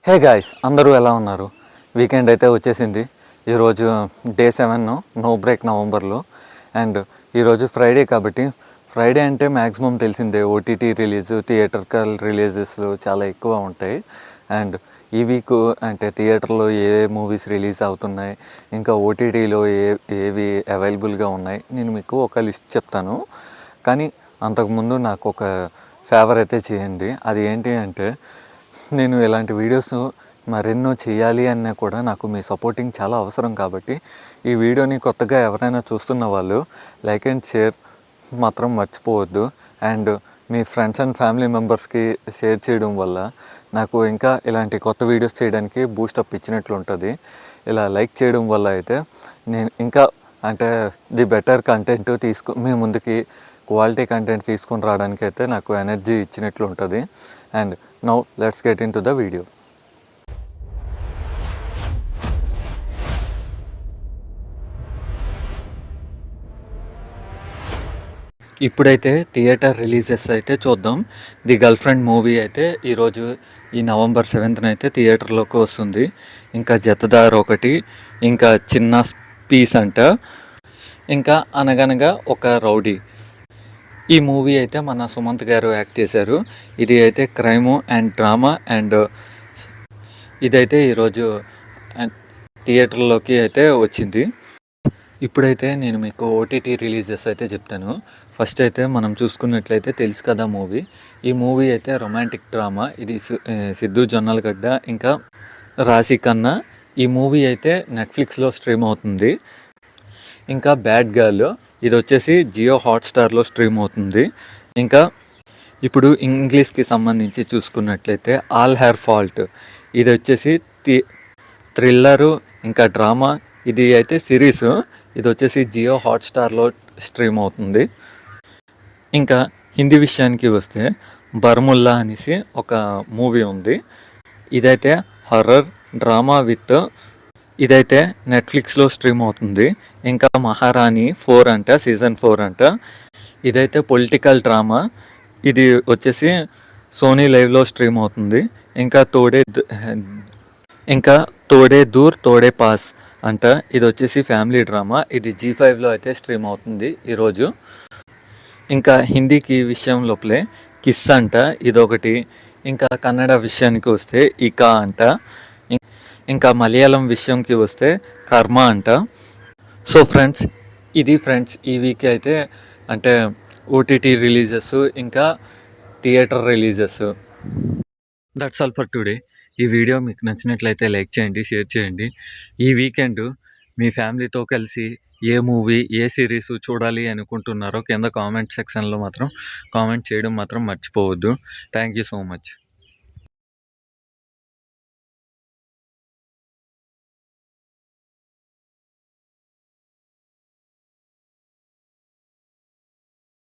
Hey guys, అందరూ ఎలా ఉన్నారు? వీకెండ్ అయితే వచ్చేసింది. ఈరోజు డే 7 నో బ్రేక్ నవంబర్లో. అండ్ ఈరోజు ఫ్రైడే కాబట్టి ఫ్రైడే అంటే మ్యాక్సిమం తెలిసిందే, ఓటీటీ రిలీజ్, థియేటర్కల్ రిలీజెస్లు చాలా ఎక్కువ ఉంటాయి. అండ్ ఈ వీక్ అంటే థియేటర్లో ఏ మూవీస్ రిలీజ్ అవుతున్నాయి, ఇంకా ఓటీటీలో ఏవి అవైలబుల్గా ఉన్నాయి, నేను మీకు ఒక లిస్ట్ చెప్తాను. కానీ అంతకుముందు నాకు ఒక ఫేవర్ అయితే చేయండి. అది ఏంటి అంటే, నేను ఇలాంటి వీడియోస్ మరెన్నో చేయాలి అన్నా కూడా నాకు మీ సపోర్టింగ్ చాలా అవసరం. కాబట్టి ఈ వీడియోని కొత్తగా ఎవరైనా చూస్తున్న వాళ్ళు లైక్ అండ్ షేర్ మాత్రం మర్చిపోవద్దు. And me friends and family మెంబర్స్కి షేర్ చేయడం వల్ల నాకు ఇంకా ఇలాంటి కొత్త వీడియోస్ చేయడానికి బూస్టప్ ఇచ్చినట్లు ఉంటుంది. ఇలా లైక్ చేయడం వల్ల అయితే నేను ఇంకా అంటే ది బెటర్ కంటెంట్ మీ ముందుకి క్వాలిటీ కంటెంట్ తీసుకొని రావడానికి అయితే నాకు ఎనర్జీ ఇచ్చినట్లు ఉంటుంది. And now let's get in to the video. ఇప్పుడైతే థియేటర్ రిలీజెస్ అయితే చూద్దాం. ది గర్ల్ ఫ్రెండ్ మూవీ అయితే ఈరోజు ఈ నవంబర్ 7th అయితే థియేటర్లోకి వస్తుంది. ఇంకా జతదార్ ఒకటి, ఇంకా చిన్న పీస్ అంట, ఇంకా అనగనగా ఒక రౌడీ. ఈ మూవీ అయితే మన సుమంత్ గారు యాక్ట్ చేశారు. ఇది అయితే క్రైము అండ్ డ్రామా. అండ్ ఇదైతే ఈరోజు థియేటర్లోకి అయితే వచ్చింది. ఇప్పుడైతే నేను మీకు ఓటీటీ రిలీజెస్ అయితే చెప్తాను. ఫస్ట్ అయితే మనం చూసుకున్నట్లయితే తెలుసు కదా మూవీ. ఈ మూవీ అయితే రొమాంటిక్ డ్రామా. ఇది సిద్ధు జొన్నలగడ్డ ఇంకా రాశి ఖన్నా. ఈ మూవీ అయితే నెట్ఫ్లిక్స్లో స్ట్రీమ్ అవుతుంది. ఇంకా బ్యాడ్ గర్ల్, ఇది వచ్చేసి జియో హాట్స్టార్లో స్ట్రీమ్ అవుతుంది. ఇంకా ఇప్పుడు ఇంగ్లీష్కి సంబంధించి చూసుకున్నట్లయితే ఆల్ హెర్ ఫాల్ట్, ఇది వచ్చేసి థ్రిల్లరు ఇంకా డ్రామా. ఇది అయితే సిరీస్. ఇది వచ్చేసి జియో హాట్స్టార్లో స్ట్రీమ్ అవుతుంది. ఇంకా హిందీ విషయానికి వస్తే బర్ముల్లా అనేసి ఒక మూవీ ఉంది. ఇదైతే హర్రర్ డ్రామా విత్, ఇదైతే నెట్ఫ్లిక్స్లో స్ట్రీమ్ అవుతుంది. ఇంకా మహారాణి 4 అంట, సీజన్ 4 అంట. ఇదైతే పొలిటికల్ డ్రామా. ఇది వచ్చేసి సోనీ లైవ్లో స్ట్రీమ్ అవుతుంది. ఇంకా తోడే దూర్ తోడే పాస్ అంట. ఇది వచ్చేసి ఫ్యామిలీ డ్రామా. ఇది G5లో అయితే స్ట్రీమ్ అవుతుంది ఈరోజు. ఇంకా హిందీకి విషయం లోపలే కిస్ అంట, ఇదొకటి. ఇంకా కన్నడ విషయానికి వస్తే ఇకా అంట. ఇంకా మలయాళం విషయంకి వస్తే కర్మ అంట. సో ఫ్రెండ్స్, ఇది ఈ వీక్ అయితే అంటే ఓటీటీ రిలీజెస్ ఇంకా theatre releases. That's all for today. ఈ వీడియో మీకు నచ్చినట్లయితే లైక్ చేయండి, షేర్ చేయండి. ఈ వీకెండ్ మీ ఫ్యామిలీతో కలిసి ఏ మూవీ ఏ సిరీస్ చూడాలి అనుకుంటున్నారో కింద కామెంట్ సెక్షన్లో మాత్రం కామెంట్ చేయడం మాత్రం మర్చిపోవద్దు. Thank you so much.